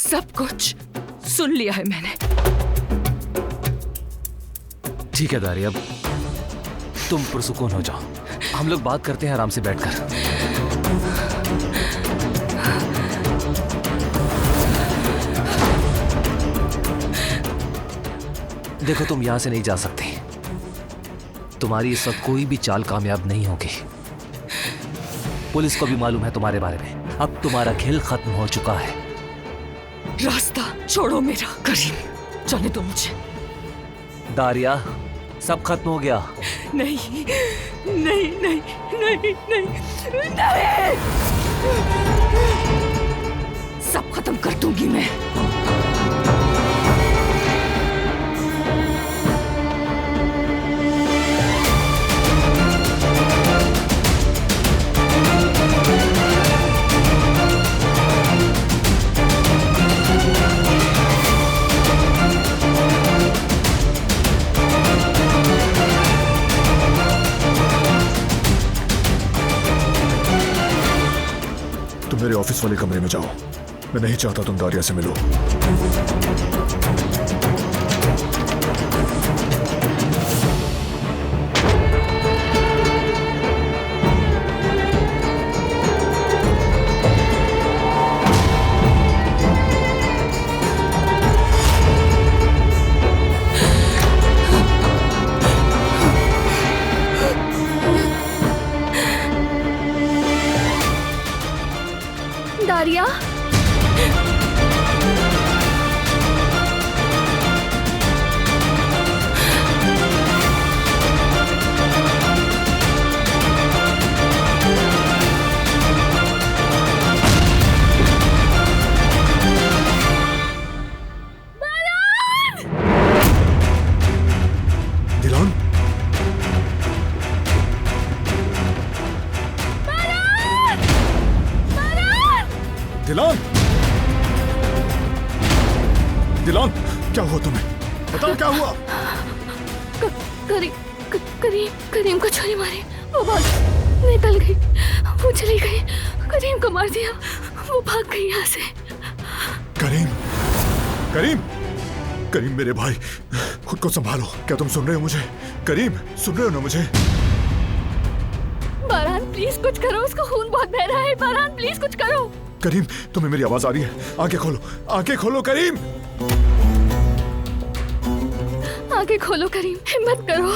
सब कुछ सुन लिया है मैंने। ठीक है दारिया, अब तुम पुरसुकून हो जाओ। हम लोग बात करते हैं आराम से बैठकर। देखो, तुम यहां से नहीं जा सकते। तुम्हारी इस वक्त कोई भी चाल कामयाब नहीं होगी। पुलिस को भी मालूम है तुम्हारे बारे में। अब तुम्हारा खेल खत्म हो चुका है। रास्ता छोड़ो मेरा करीम, जाने दो मुझे। दारिया, सब खत्म हो गया। नहीं नहीं नहीं नहीं नहीं नहीं, सब खत्म कर दूंगी मैं। तुम मेरे ऑफिस वाले कमरे में जाओ। मैं नहीं चाहता तुम दारिया से मिलो। दारिया, दिलान, दिलान, दिलान, क्या हुआ तुम्हें? बताओ क्या हुआ? करीम को छुरी मारी, वो भाग निकल गई, वो चली गई। करीम को मार दिया, वो भाग गई यहाँ से। करीम, करीम, करीम मेरे भाई, खुद को संभालो। क्या तुम सुन रहे हो मुझे? करीम, सुन रहे हो ना मुझे? बारान प्लीज कुछ करो, उसका खून बहुत बह रहा है। बारान प्लीज कुछ करो। करीम, तुम्हें मेरी आवाज आ रही है? आंखें खोलो, आंखें खोलो करीम। आंखें खोलो करीम, हिम्मत करो।